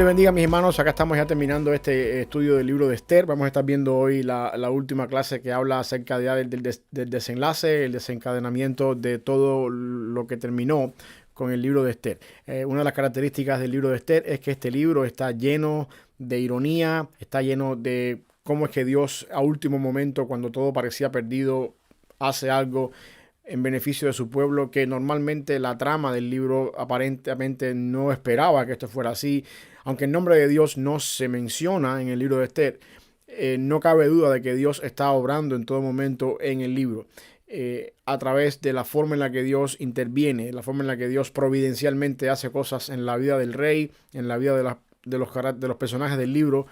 le bendiga, mis hermanos. Acá estamos ya terminando este estudio del libro de Esther. Vamos a estar viendo hoy la última clase que habla acerca del desenlace, el desencadenamiento de todo lo que terminó con el libro de Esther. Una de las características del libro de Esther es que este libro está lleno de ironía, está lleno de cómo es que Dios a último momento, cuando todo parecía perdido, hace algo en beneficio de su pueblo, que normalmente la trama del libro aparentemente no esperaba que esto fuera así. Aunque el nombre de Dios no se menciona en el libro de Esther, no cabe duda de que Dios está obrando en todo momento en el libro. A través de la forma en la que Dios interviene, la forma en la que Dios providencialmente hace cosas en la vida del rey, en la vida de los personajes del libro,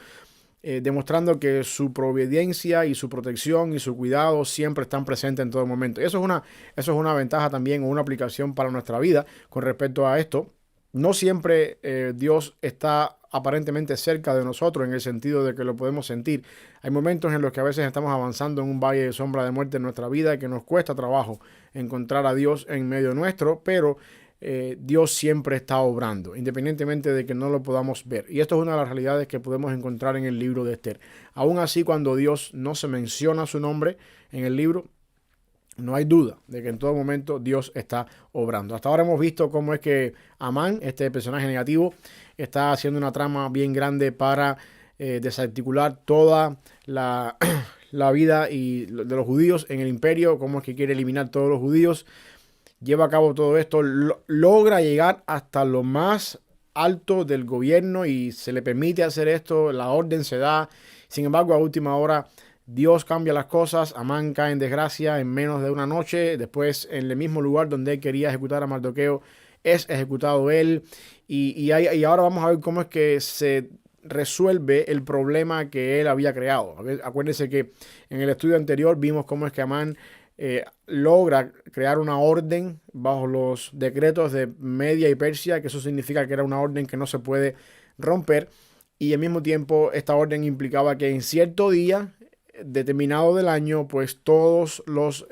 demostrando que su providencia y su protección y su cuidado siempre están presentes en todo momento. Y eso es una ventaja también, o una aplicación para nuestra vida con respecto a esto. No siempre Dios está aparentemente cerca de nosotros en el sentido de que lo podemos sentir. Hay momentos en los que a veces estamos avanzando en un valle de sombra de muerte en nuestra vida, que nos cuesta trabajo encontrar a Dios en medio nuestro, pero Dios siempre está obrando, independientemente de que no lo podamos ver. Y esto es una de las realidades que podemos encontrar en el libro de Esther. Aún así, cuando Dios no se menciona su nombre en el libro, no hay duda de que en todo momento Dios está obrando. Hasta ahora hemos visto cómo es que Amán, este personaje negativo, está haciendo una trama bien grande para desarticular toda la vida de los judíos en el imperio, cómo es que quiere eliminar todos los judíos. Lleva a cabo todo esto, logra llegar hasta lo más alto del gobierno y se le permite hacer esto, la orden se da. Sin embargo, a última hora, Dios cambia las cosas, Amán cae en desgracia en menos de una noche. Después, en el mismo lugar donde él quería ejecutar a Mardoqueo, es ejecutado él. Y ahora vamos a ver cómo es que se resuelve el problema que él había creado. Acuérdense que en el estudio anterior vimos cómo es que Amán logra crear una orden bajo los decretos de Media y Persia, que eso significa que era una orden que no se puede romper, y al mismo tiempo esta orden implicaba que en cierto día determinado del año, pues todos los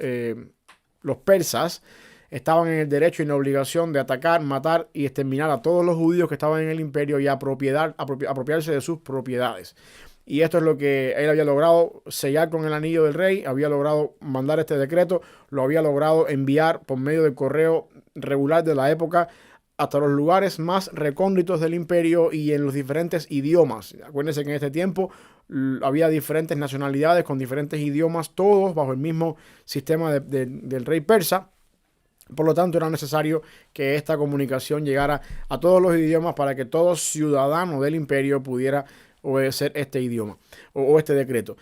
persas estaban en el derecho y en la obligación de atacar, matar y exterminar a todos los judíos que estaban en el imperio y apropiarse de sus propiedades. Y esto es lo que él había logrado sellar con el anillo del rey, había logrado mandar este decreto, lo había logrado enviar por medio del correo regular de la época hasta los lugares más recónditos del imperio y en los diferentes idiomas. Acuérdense que en este tiempo había diferentes nacionalidades con diferentes idiomas, todos bajo el mismo sistema del rey persa. Por lo tanto, era necesario que esta comunicación llegara a todos los idiomas para que todo ciudadano del imperio pudiera obedecer este idioma o este decreto.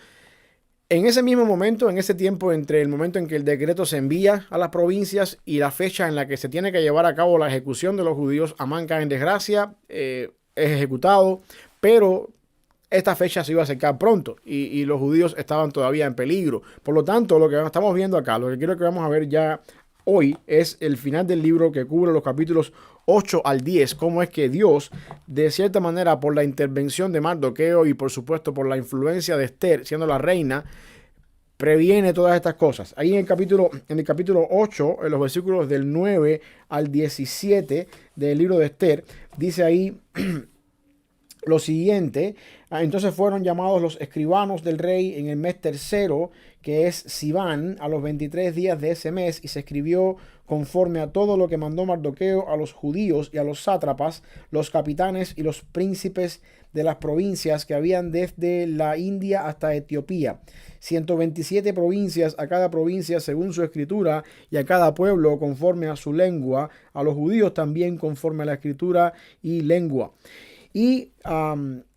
En ese mismo momento, en ese tiempo entre el momento en que el decreto se envía a las provincias y la fecha en la que se tiene que llevar a cabo la ejecución de los judíos, Amán cae en desgracia, es ejecutado, pero esta fecha se iba a acercar pronto y los judíos estaban todavía en peligro. Por lo tanto, lo que estamos viendo acá, lo que quiero que vamos a ver ya hoy es el final del libro que cubre los capítulos 8 al 10, cómo es que Dios, de cierta manera, por la intervención de Mardoqueo y por supuesto por la influencia de Esther, siendo la reina, previene todas estas cosas. Ahí en el capítulo 8, en los versículos del 9 al 17 del libro de Esther, dice ahí lo siguiente: entonces fueron llamados los escribanos del rey en el mes tercero, que es Sivan, a los 23 días de ese mes, y se escribió conforme a todo lo que mandó Mardoqueo a los judíos y a los sátrapas, los capitanes y los príncipes de las provincias que habían desde la India hasta Etiopía. 127 provincias, a cada provincia según su escritura, y a cada pueblo conforme a su lengua, a los judíos también conforme a la escritura y lengua. Y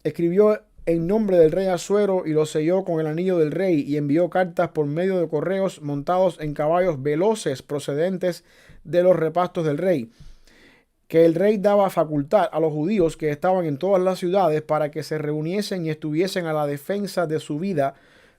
escribió en nombre del rey Asuero y lo selló con el anillo del rey, y envió cartas por medio de correos montados en caballos veloces procedentes de los repastos del rey, que el rey daba facultad a los judíos que estaban en todas las ciudades para que se reuniesen y estuviesen a la defensa de su vida,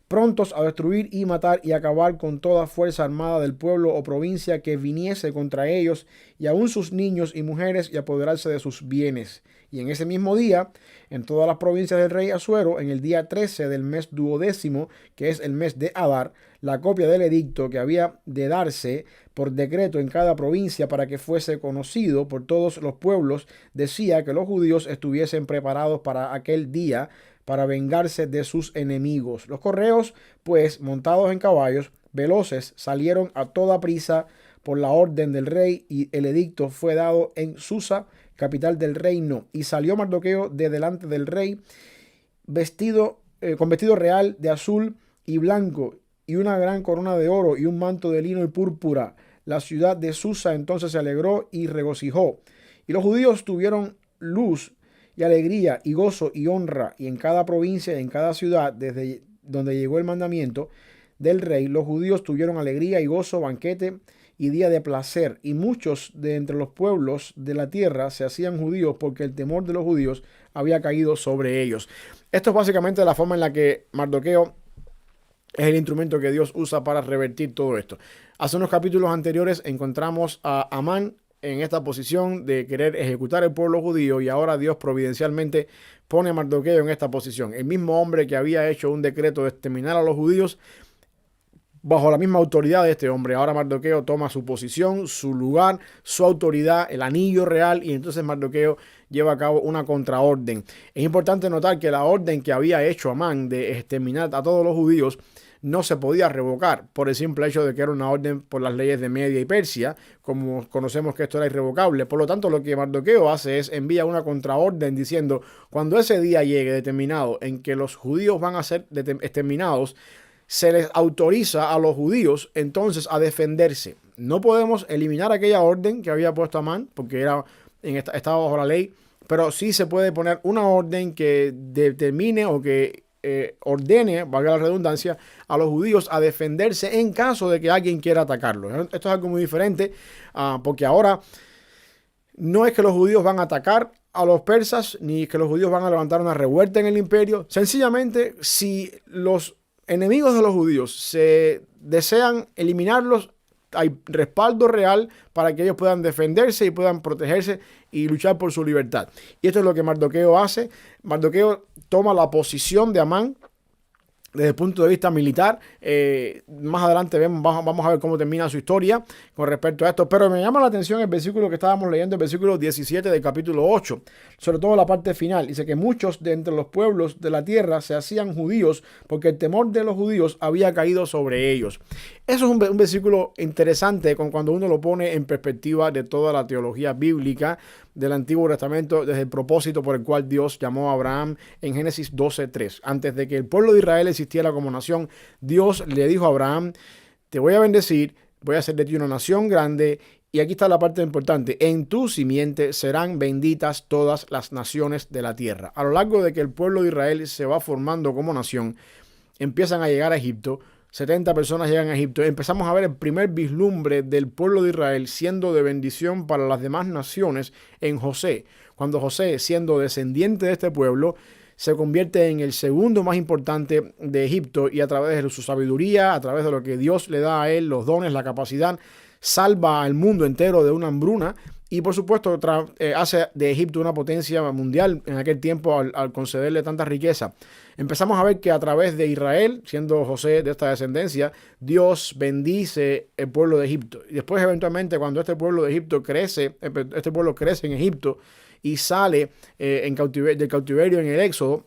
prontos a destruir y matar y acabar con toda fuerza armada del pueblo o provincia que viniese contra ellos, y aun sus niños y mujeres, y apoderarse de sus bienes. Y en ese mismo día, en todas las provincias del rey Asuero, en el día 13 del mes duodécimo, que es el mes de Adar, la copia del edicto que había de darse por decreto en cada provincia para que fuese conocido por todos los pueblos, decía que los judíos estuviesen preparados para aquel día para vengarse de sus enemigos. Los correos, pues, montados en caballos veloces, salieron a toda prisa por la orden del rey, y el edicto fue dado en Susa, capital del reino. Y salió Mardoqueo de delante del rey, con vestido real de azul y blanco, y una gran corona de oro, y un manto de lino y púrpura. La ciudad de Susa entonces se alegró y regocijó. Y los judíos tuvieron luz y alegría y gozo y honra. Y en cada provincia y en cada ciudad, desde donde llegó el mandamiento del rey, los judíos tuvieron alegría y gozo, banquete y día de placer. Y muchos de entre los pueblos de la tierra se hacían judíos, porque el temor de los judíos había caído sobre ellos. Esto es básicamente la forma en la que Mardoqueo es el instrumento que Dios usa para revertir todo esto. Hace unos capítulos anteriores encontramos a Amán en esta posición de querer ejecutar el pueblo judío, y ahora Dios providencialmente pone a Mardoqueo en esta posición. El mismo hombre que había hecho un decreto de exterminar a los judíos, bajo la misma autoridad de este hombre, ahora Mardoqueo toma su posición, su lugar, su autoridad, el anillo real, y entonces Mardoqueo lleva a cabo una contraorden. Es importante notar que la orden que había hecho Amán de exterminar a todos los judíos no se podía revocar por el simple hecho de que era una orden por las leyes de Media y Persia, como conocemos que esto era irrevocable. Por lo tanto, lo que Mardoqueo hace es envía una contraorden diciendo: cuando ese día llegue determinado en que los judíos van a ser exterminados, se les autoriza a los judíos entonces a defenderse. No podemos eliminar aquella orden que había puesto Amán, porque estaba bajo la ley, pero sí se puede poner una orden que determine o que ordene, valga la redundancia, a los judíos a defenderse en caso de que alguien quiera atacarlos. Esto es algo muy diferente, porque ahora no es que los judíos van a atacar a los persas, ni que los judíos van a levantar una revuelta en el imperio. Sencillamente, si los enemigos de los judíos se desean eliminarlos, hay respaldo real para que ellos puedan defenderse y puedan protegerse y luchar por su libertad. Y esto es lo que Mardoqueo hace. Mardoqueo toma la posición de Amán desde el punto de vista militar. Más adelante vamos a ver cómo termina su historia con respecto a esto. Pero me llama la atención el versículo que estábamos leyendo, el versículo 17 del capítulo 8. Sobre todo la parte final. Dice que muchos de entre los pueblos de la tierra se hacían judíos, porque el temor de los judíos había caído sobre ellos. Eso es un versículo interesante cuando uno lo pone en perspectiva de toda la teología bíblica del Antiguo Testamento, desde el propósito por el cual Dios llamó a Abraham en Génesis 12:3. Antes de que el pueblo de Israel existiera como nación, Dios le dijo a Abraham: te voy a bendecir, voy a hacer de ti una nación grande, y aquí está la parte importante: en tu simiente serán benditas todas las naciones de la tierra. A lo largo de que el pueblo de Israel se va formando como nación, empiezan a llegar a Egipto. 70 personas llegan a Egipto. Empezamos a ver el primer vislumbre del pueblo de Israel siendo de bendición para las demás naciones en José. Cuando José, siendo descendiente de este pueblo, se convierte en el segundo más importante de Egipto, y a través de su sabiduría, a través de lo que Dios le da a él, los dones, la capacidad, salva al mundo entero de una hambruna. Y por supuesto hace de Egipto una potencia mundial en aquel tiempo al concederle tanta riqueza. Empezamos a ver que a través de Israel, siendo José de esta descendencia, Dios bendice el pueblo de Egipto. Y después, eventualmente, cuando este pueblo de Egipto crece, este pueblo crece en Egipto y sale del cautiverio en el Éxodo,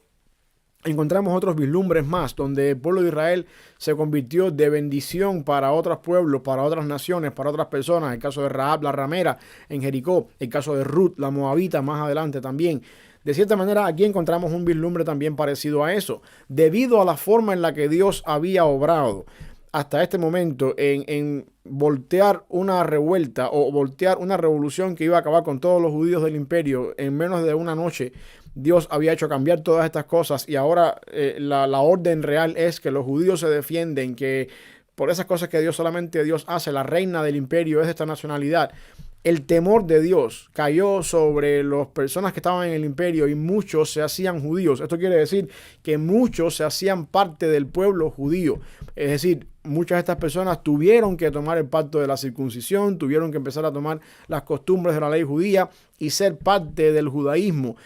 encontramos otros vislumbres más, donde el pueblo de Israel se convirtió de bendición para otros pueblos, para otras naciones, para otras personas. El caso de Rahab, la ramera, en Jericó. El caso de Ruth, la moabita, más adelante también. De cierta manera, aquí encontramos un vislumbre también parecido a eso, debido a la forma en la que Dios había obrado hasta este momento en voltear una revuelta o voltear una revolución que iba a acabar con todos los judíos del imperio en menos de una noche. Dios había hecho cambiar todas estas cosas, y ahora la orden real es que los judíos se defienden, que por esas cosas que solamente Dios hace, la reina del imperio es de esta nacionalidad. El temor de Dios cayó sobre las personas que estaban en el imperio, y muchos se hacían judíos. Esto quiere decir que muchos se hacían parte del pueblo judío. Es decir, muchas de estas personas tuvieron que tomar el pacto de la circuncisión, tuvieron que empezar a tomar las costumbres de la ley judía y ser parte del judaísmo.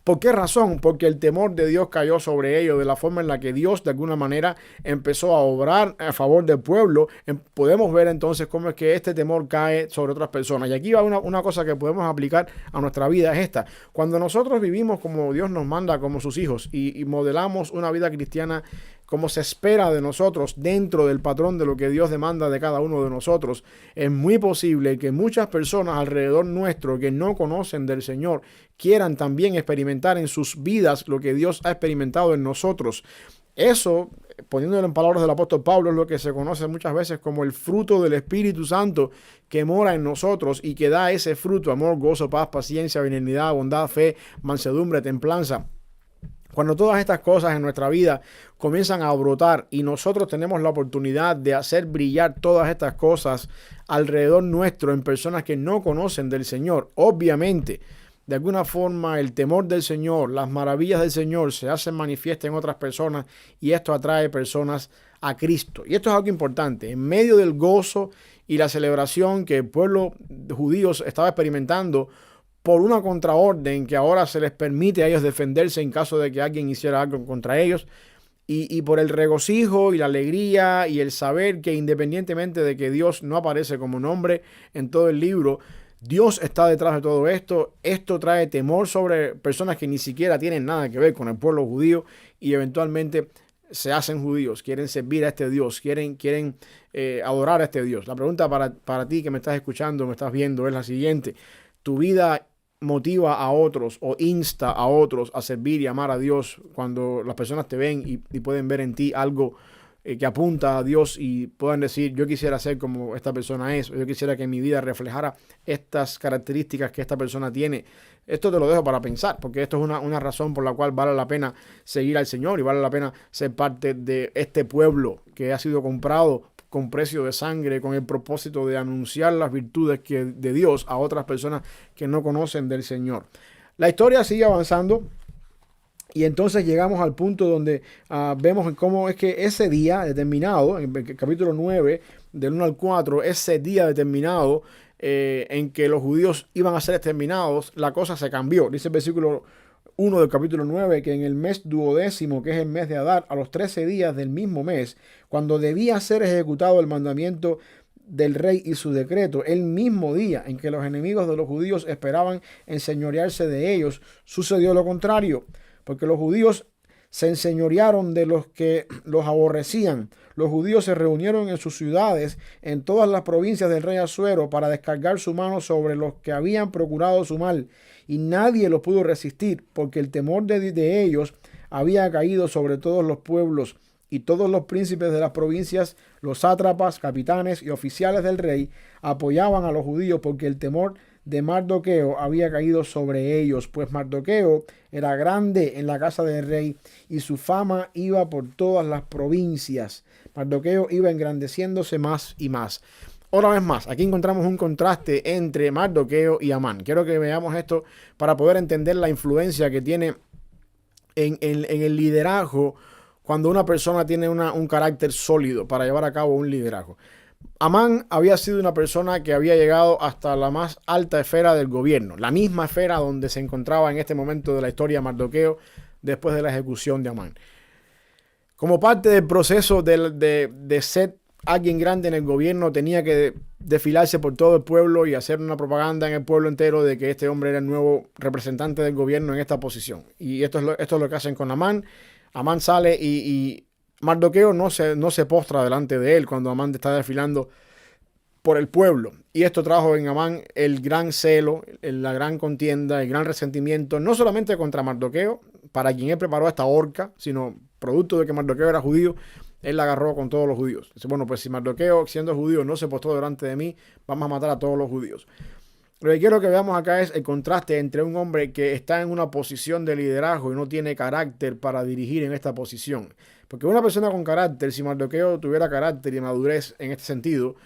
¿Por qué razón? Porque el temor de Dios cayó sobre ellos, de la forma en la que Dios de alguna manera empezó a obrar a favor del pueblo. Podemos ver entonces cómo es que este temor cae sobre otras personas. Y aquí va una cosa que podemos aplicar a nuestra vida, es esta. Cuando nosotros vivimos como Dios nos manda, como sus hijos, y modelamos una vida cristiana como se espera de nosotros dentro del patrón de lo que Dios demanda de cada uno de nosotros, es muy posible que muchas personas alrededor nuestro que no conocen del Señor quieran también experimentar en sus vidas lo que Dios ha experimentado en nosotros. Eso, poniéndolo en palabras del apóstol Pablo, es lo que se conoce muchas veces como el fruto del Espíritu Santo que mora en nosotros y que da ese fruto: amor, gozo, paz, paciencia, benignidad, bondad, fe, mansedumbre, templanza. Cuando todas estas cosas en nuestra vida comienzan a brotar y nosotros tenemos la oportunidad de hacer brillar todas estas cosas alrededor nuestro en personas que no conocen del Señor, obviamente, de alguna forma el temor del Señor, las maravillas del Señor se hacen manifiestas en otras personas y esto atrae personas a Cristo. Y esto es algo importante. En medio del gozo y la celebración que el pueblo judío estaba experimentando por una contraorden que ahora se les permite a ellos defenderse en caso de que alguien hiciera algo contra ellos, y por el regocijo y la alegría y el saber que independientemente de que Dios no aparece como nombre en todo el libro, Dios está detrás de todo esto. Esto trae temor sobre personas que ni siquiera tienen nada que ver con el pueblo judío y eventualmente se hacen judíos, quieren servir a este Dios, quieren adorar a este Dios. La pregunta para ti que me estás escuchando, me estás viendo, es la siguiente: ¿tu vida motiva a otros o insta a otros a servir y amar a Dios cuando las personas te ven y pueden ver en ti algo que apunta a Dios y puedan decir, yo quisiera ser como esta persona es, o yo quisiera que mi vida reflejara estas características que esta persona tiene? Esto te lo dejo para pensar, porque esto es una razón por la cual vale la pena seguir al Señor y vale la pena ser parte de este pueblo que ha sido comprado con precio de sangre, con el propósito de anunciar las virtudes de Dios a otras personas que no conocen del Señor. La historia sigue avanzando y entonces llegamos al punto donde vemos cómo es que ese día determinado, en el capítulo 9, del 1 al 4, ese día determinado en que los judíos iban a ser exterminados, la cosa se cambió. Dice el versículo 1 del capítulo 9, que en el mes duodécimo, que es el mes de Adar, a los 13 días del mismo mes, cuando debía ser ejecutado el mandamiento del rey y su decreto, el mismo día en que los enemigos de los judíos esperaban enseñorearse de ellos, sucedió lo contrario, porque los judíos se enseñorearon de los que los aborrecían. Los judíos se reunieron en sus ciudades, en todas las provincias del rey Asuero, para descargar su mano sobre los que habían procurado su mal, y nadie los pudo resistir, porque el temor de ellos había caído sobre todos los pueblos, y todos los príncipes de las provincias, los sátrapas, capitanes y oficiales del rey, apoyaban a los judíos, porque el temor de Mardoqueo había caído sobre ellos, pues Mardoqueo era grande en la casa del rey y su fama iba por todas las provincias. Mardoqueo iba engrandeciéndose más y más. Otra vez más, aquí encontramos un contraste entre Mardoqueo y Amán. Quiero que veamos esto para poder entender la influencia que tiene en el liderazgo cuando una persona tiene un carácter sólido para llevar a cabo un liderazgo. Amán había sido una persona que había llegado hasta la más alta esfera del gobierno, la misma esfera donde se encontraba en este momento de la historia Mardoqueo después de la ejecución de Amán. Como parte del proceso de ser alguien grande en el gobierno, tenía que desfilarse por todo el pueblo y hacer una propaganda en el pueblo entero de que este hombre era el nuevo representante del gobierno en esta posición. Y esto es lo que hacen con Amán. Amán sale y Mardoqueo no se postra delante de él cuando Amán está desfilando por el pueblo. Y esto trajo en Amán el gran celo, la gran contienda, el gran resentimiento, no solamente contra Mardoqueo, para quien él preparó esta horca, sino producto de que Mardoqueo era judío, él la agarró con todos los judíos. Dice, bueno, pues si Mardoqueo, siendo judío, no se postró delante de mí, vamos a matar a todos los judíos. Lo que quiero que veamos acá es el contraste entre un hombre que está en una posición de liderazgo y no tiene carácter para dirigir en esta posición. Porque una persona con carácter, si Mardoqueo tuviera carácter y madurez en este sentido,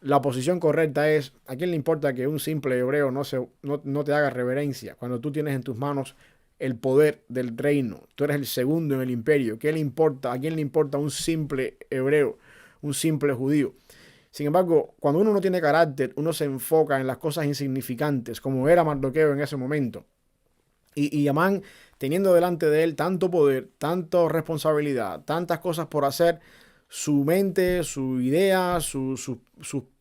la posición correcta es: ¿a quién le importa que un simple hebreo no te haga reverencia cuando tú tienes en tus manos el poder del reino? Tú eres el segundo en el imperio. ¿Qué le importa? ¿A quién le importa un simple hebreo, un simple judío? Sin embargo, cuando uno no tiene carácter, uno se enfoca en las cosas insignificantes, como era Mardoqueo en ese momento. Y Amán, teniendo delante de él tanto poder, tanta responsabilidad, tantas cosas por hacer, su mente, su idea, sus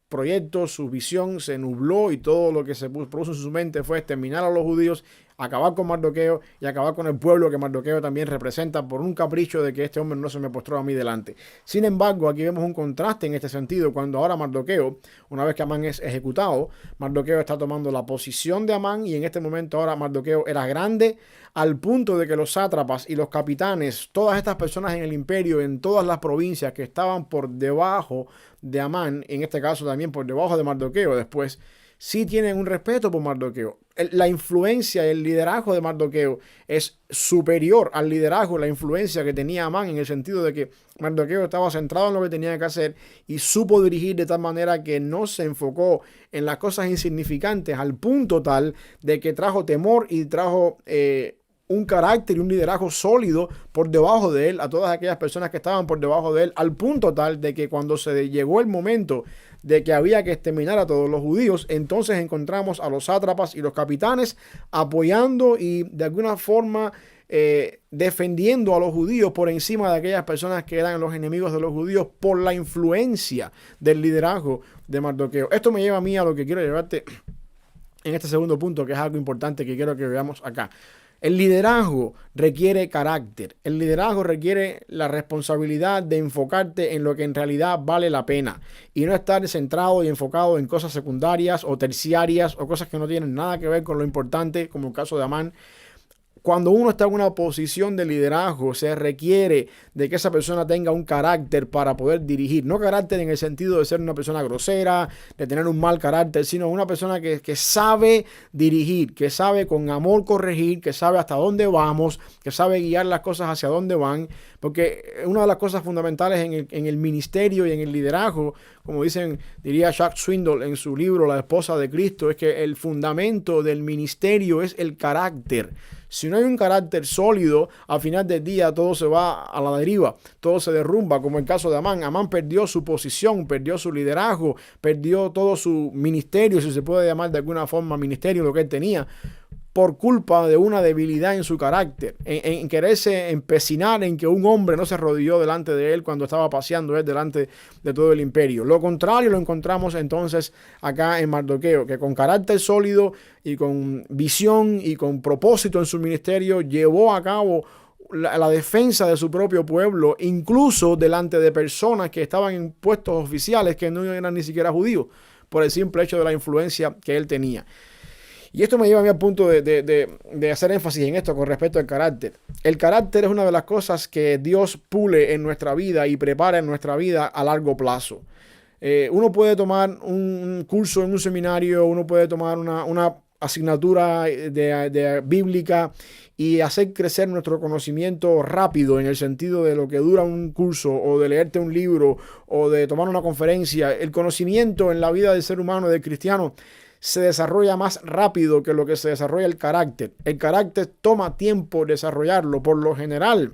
proyectos, su visión se nubló y todo lo que se puso en su mente fue exterminar a los judíos, acabar con Mardoqueo y acabar con el pueblo que Mardoqueo también representa por un capricho de que este hombre no se me postró a mí delante. Sin embargo, aquí vemos un contraste en este sentido cuando ahora Mardoqueo, una vez que Amán es ejecutado, Mardoqueo está tomando la posición de Amán y en este momento ahora Mardoqueo era grande al punto de que los sátrapas y los capitanes, todas estas personas en el imperio, en todas las provincias que estaban por debajo de Amán, en este caso también por debajo de Mardoqueo después, sí tienen un respeto por Mardoqueo. La influencia, el liderazgo de Mardoqueo es superior al liderazgo, la influencia que tenía Amán, en el sentido de que Mardoqueo estaba centrado en lo que tenía que hacer y supo dirigir de tal manera que no se enfocó en las cosas insignificantes al punto tal de que trajo temor y trajo un carácter y un liderazgo sólido por debajo de él, a todas aquellas personas que estaban por debajo de él, al punto tal de que cuando se llegó el momento de que había que exterminar a todos los judíos, entonces encontramos a los sátrapas y los capitanes apoyando y de alguna forma defendiendo a los judíos por encima de aquellas personas que eran los enemigos de los judíos por la influencia del liderazgo de Mardoqueo. Esto me lleva a mí a lo que quiero llevarte en este segundo punto, que es algo importante que quiero que veamos acá. El liderazgo requiere carácter. El liderazgo requiere la responsabilidad de enfocarte en lo que en realidad vale la pena y no estar centrado y enfocado en cosas secundarias o terciarias o cosas que no tienen nada que ver con lo importante, como el caso de Amán. Cuando uno está en una posición de liderazgo, se requiere de que esa persona tenga un carácter para poder dirigir. No carácter en el sentido de ser una persona grosera, de tener un mal carácter, sino una persona que sabe dirigir, que sabe con amor corregir, que sabe hasta dónde vamos, que sabe guiar las cosas hacia dónde van. Porque una de las cosas fundamentales en el ministerio y en el liderazgo, como diría Chuck Swindoll en su libro La esposa de Cristo, es que el fundamento del ministerio es el carácter. Si no hay un carácter sólido, al final del día todo se va a la deriva, todo se derrumba, como el caso de Amán. Amán perdió su posición, perdió su liderazgo, perdió todo su ministerio, si se puede llamar de alguna forma ministerio, lo que él tenía, por culpa de una debilidad en su carácter, en quererse empecinar en que un hombre no se arrodilló delante de él cuando estaba paseando él delante de todo el imperio. Lo contrario lo encontramos entonces acá en Mardoqueo, que con carácter sólido y con visión y con propósito en su ministerio llevó a cabo la defensa de su propio pueblo, incluso delante de personas que estaban en puestos oficiales que no eran ni siquiera judíos, por el simple hecho de la influencia que él tenía. Y esto me lleva a mí al punto de hacer énfasis en esto con respecto al carácter. El carácter es una de las cosas que Dios pule en nuestra vida y prepara en nuestra vida a largo plazo. Uno puede tomar un curso en un seminario, uno puede tomar una asignatura de bíblica y hacer crecer nuestro conocimiento rápido en el sentido de lo que dura un curso o de leerte un libro o de tomar una conferencia. El conocimiento en la vida del ser humano, del cristiano, se desarrolla más rápido que lo que se desarrolla el carácter. El carácter toma tiempo desarrollarlo. Por lo general,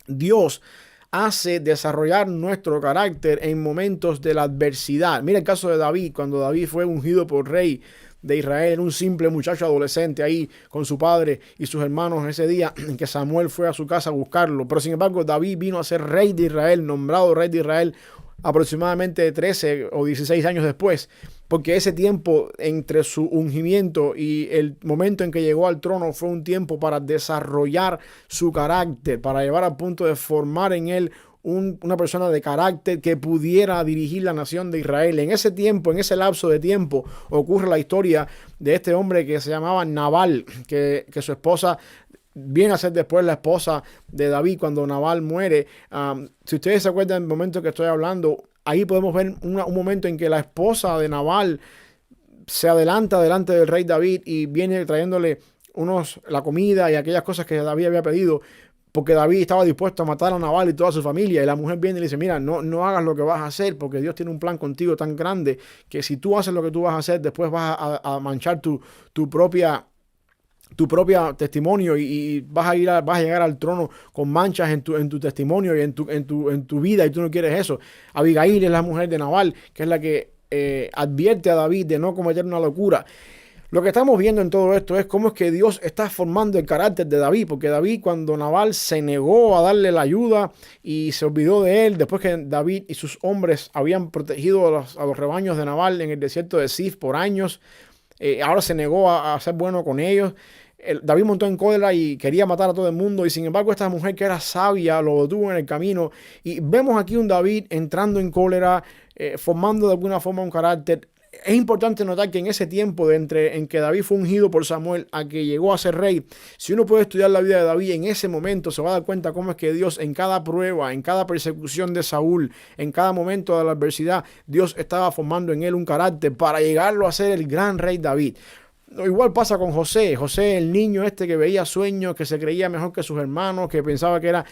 Dios hace desarrollar nuestro carácter en momentos de la adversidad. Mira el caso de David, cuando David fue ungido por rey de Israel, era un simple muchacho adolescente ahí con su padre y sus hermanos ese día en que Samuel fue a su casa a buscarlo. Pero sin embargo, David vino a ser rey de Israel, nombrado rey de Israel aproximadamente 13 o 16 años después, porque ese tiempo entre su ungimiento y el momento en que llegó al trono fue un tiempo para desarrollar su carácter, para llevar al punto de formar en él una persona de carácter que pudiera dirigir la nación de Israel. En ese tiempo, en ese lapso de tiempo, ocurre la historia de este hombre que se llamaba Nabal, que su esposa viene a ser después la esposa de David cuando Nabal muere. Si ustedes se acuerdan del momento que estoy hablando, ahí podemos ver un momento en que la esposa de Nabal se adelanta delante del rey David y viene trayéndole la comida y aquellas cosas que David había pedido, porque David estaba dispuesto a matar a Nabal y toda su familia. Y la mujer viene y le dice, mira, no hagas lo que vas a hacer, porque Dios tiene un plan contigo tan grande que si tú haces lo que tú vas a hacer, después vas a manchar tu propio testimonio y vas a llegar al trono con manchas en tu testimonio y en tu vida, y tú no quieres eso. Abigail es la mujer de Nabal, que es la que advierte a David de no cometer una locura. Lo que estamos viendo en todo esto es cómo es que Dios está formando el carácter de David, porque David, cuando Nabal se negó a darle la ayuda y se olvidó de él, después que David y sus hombres habían protegido a los rebaños de Nabal en el desierto de Zif por años, ahora se negó a ser bueno con ellos. David montó en cólera y quería matar a todo el mundo, y sin embargo esta mujer, que era sabia, lo detuvo en el camino. Y vemos aquí un David entrando en cólera, formando de alguna forma un carácter. Es importante notar que en ese tiempo en que David fue ungido por Samuel a que llegó a ser rey, si uno puede estudiar la vida de David en ese momento, se va a dar cuenta cómo es que Dios, en cada prueba, en cada persecución de Saúl, en cada momento de la adversidad, Dios estaba formando en él un carácter para llegarlo a ser el gran rey David. Igual pasa con José. José, el niño este que veía sueños, que se creía mejor que sus hermanos, que pensaba que era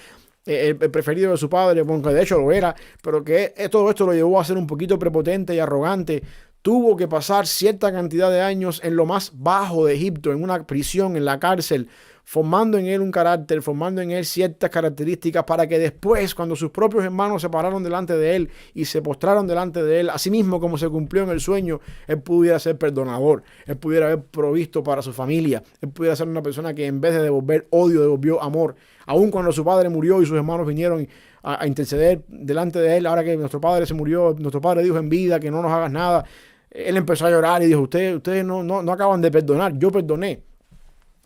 el preferido de su padre, porque de hecho lo era, pero que todo esto lo llevó a ser un poquito prepotente y arrogante. Tuvo que pasar cierta cantidad de años en lo más bajo de Egipto, en una prisión, en la cárcel, formando en él un carácter, formando en él ciertas características, para que después, cuando sus propios hermanos se pararon delante de él y se postraron delante de él, así mismo como se cumplió en el sueño, él pudiera ser perdonador, él pudiera haber provisto para su familia, él pudiera ser una persona que en vez de devolver odio, devolvió amor. Aun cuando su padre murió y sus hermanos vinieron a interceder delante de él, ahora que nuestro padre se murió, nuestro padre dijo en vida que no nos hagas nada, él empezó a llorar y dijo: ustedes no acaban de perdonar, yo perdoné.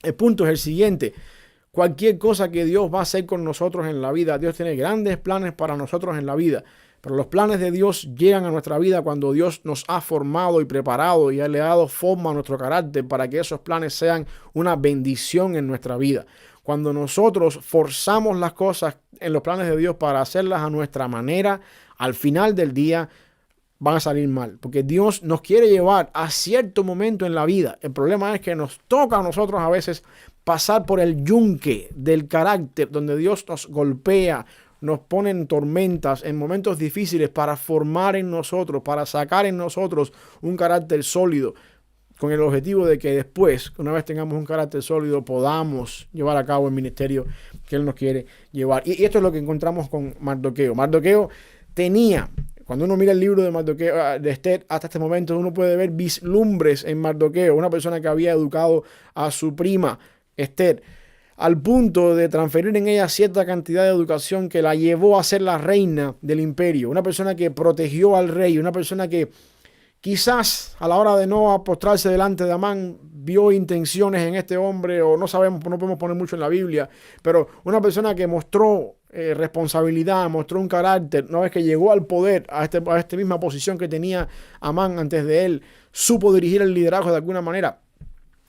El punto es el siguiente: cualquier cosa que Dios va a hacer con nosotros en la vida, Dios tiene grandes planes para nosotros en la vida, pero los planes de Dios llegan a nuestra vida cuando Dios nos ha formado y preparado y le ha dado forma a nuestro carácter para que esos planes sean una bendición en nuestra vida. Cuando nosotros forzamos las cosas en los planes de Dios para hacerlas a nuestra manera, al final del día van a salir mal, porque Dios nos quiere llevar a cierto momento en la vida. El problema es que nos toca a nosotros a veces pasar por el yunque del carácter, donde Dios nos golpea, nos pone en tormentas, en momentos difíciles, para formar en nosotros, para sacar en nosotros un carácter sólido, con el objetivo de que después, una vez tengamos un carácter sólido, podamos llevar a cabo el ministerio que Él nos quiere llevar. Y esto es lo que encontramos con Mardoqueo. Mardoqueo tenía... Cuando uno mira el libro de Mardoqueo, de Esther, hasta este momento, uno puede ver vislumbres en Mardoqueo, una persona que había educado a su prima Esther, al punto de transferir en ella cierta cantidad de educación que la llevó a ser la reina del imperio. Una persona que protegió al rey, una persona que quizás a la hora de no apostrarse delante de Amán vio intenciones en este hombre, o no sabemos, no podemos poner mucho en la Biblia, pero una persona que mostró responsabilidad, mostró un carácter. Una vez que llegó al poder, a esta misma posición que tenía Amán antes de él, supo dirigir el liderazgo de alguna manera.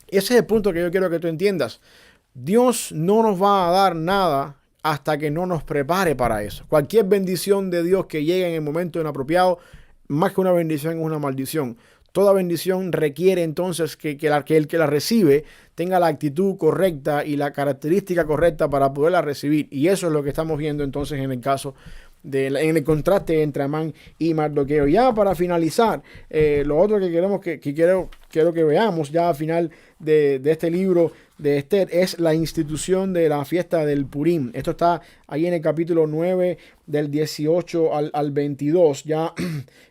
Ese es el punto que yo quiero que tú entiendas. Dios no nos va a dar nada hasta que no nos prepare para eso. Cualquier bendición de Dios que llegue en el momento inapropiado, más que una bendición, es una maldición. Toda bendición requiere entonces que el que la recibe tenga la actitud correcta y la característica correcta para poderla recibir. Y eso es lo que estamos viendo entonces en el caso en el contraste entre Amán y Mardoqueo. Ya para finalizar, lo otro que queremos quiero que veamos ya al final de este libro de Esther es la institución de la fiesta del Purim. Esto está ahí en el capítulo 9 del 18 al 22. Ya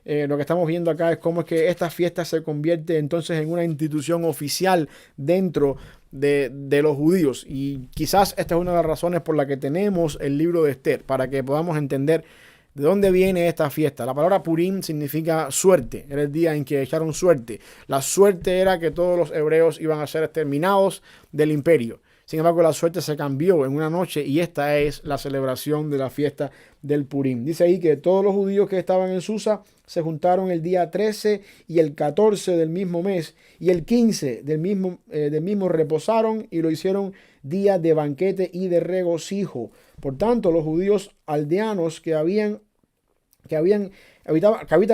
lo que estamos viendo acá es cómo es que esta fiesta se convierte entonces en una institución oficial dentro de los judíos. Y quizás esta es una de las razones por la que tenemos el libro de Esther, para que podamos entender de dónde viene esta fiesta. La palabra Purim significa suerte. Era el día en que echaron suerte. La suerte era que todos los hebreos iban a ser exterminados del imperio. Sin embargo, la suerte se cambió en una noche, y esta es la celebración de la fiesta del Purim. Dice ahí que todos los judíos que estaban en Susa se juntaron el día 13 y el 14 del mismo mes, y el 15 del mismo reposaron, y lo hicieron día de banquete y de regocijo. Por tanto, los judíos aldeanos que habitan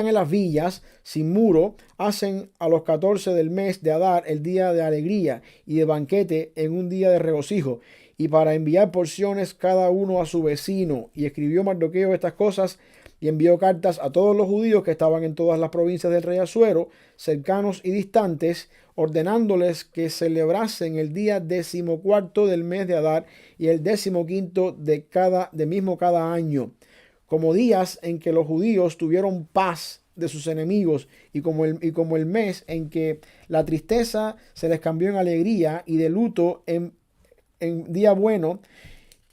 en las villas sin muro, hacen a los 14 del mes de Adar el día de alegría y de banquete en un día de regocijo, y para enviar porciones cada uno a su vecino. Y escribió Mardoqueo estas cosas y envió cartas a todos los judíos que estaban en todas las provincias del rey Asuero, cercanos y distantes, ordenándoles que celebrasen el día 14 del mes de Adar y el 15 de cada año, como días en que los judíos tuvieron paz de sus enemigos, y como el mes en que la tristeza se les cambió en alegría y de luto en día bueno,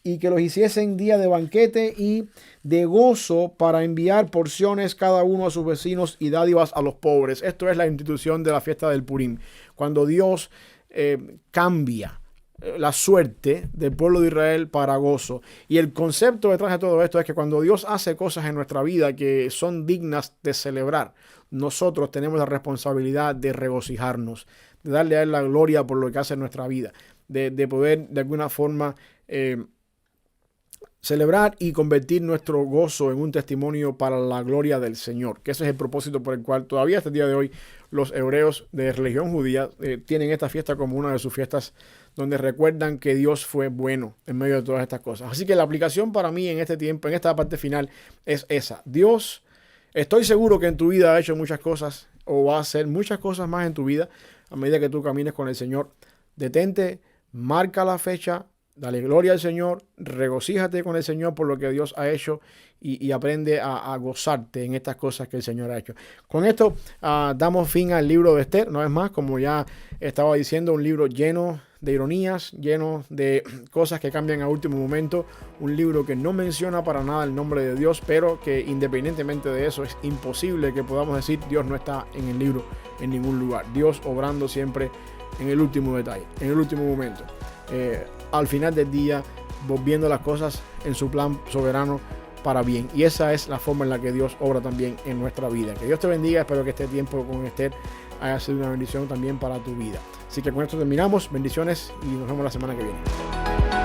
y que los hiciesen día de banquete y de gozo para enviar porciones cada uno a sus vecinos y dádivas a los pobres. Esto es la institución de la fiesta del Purim, cuando Dios cambia la suerte del pueblo de Israel para gozo. Y el concepto detrás de todo esto es que cuando Dios hace cosas en nuestra vida que son dignas de celebrar, nosotros tenemos la responsabilidad de regocijarnos, de darle a Él la gloria por lo que hace en nuestra vida, de poder de alguna forma celebrar y convertir nuestro gozo en un testimonio para la gloria del Señor, que ese es el propósito por el cual todavía hasta el día de hoy los hebreos de religión judía tienen esta fiesta como una de sus fiestas donde recuerdan que Dios fue bueno en medio de todas estas cosas. Así que la aplicación para mí en este tiempo, en esta parte final, es esa. Dios, estoy seguro que en tu vida ha hecho muchas cosas o va a hacer muchas cosas más en tu vida a medida que tú camines con el Señor. Detente, marca la fecha, dale gloria al Señor, regocíjate con el Señor por lo que Dios ha hecho y aprende a gozarte en estas cosas que el Señor ha hecho. Con esto damos fin al libro de Esther. Una vez más, como ya estaba diciendo, un libro lleno de ironías, lleno de cosas que cambian a último momento. Un libro que no menciona para nada el nombre de Dios, pero que independientemente de eso es imposible que podamos decir Dios no está en el libro en ningún lugar. Dios obrando siempre en el último detalle, en el último momento. Al final del día, volviendo las cosas en su plan soberano para bien. Y esa es la forma en la que Dios obra también en nuestra vida. Que Dios te bendiga. Espero que este tiempo con Esther haya sido una bendición también para tu vida. Así que con esto terminamos. Bendiciones y nos vemos la semana que viene.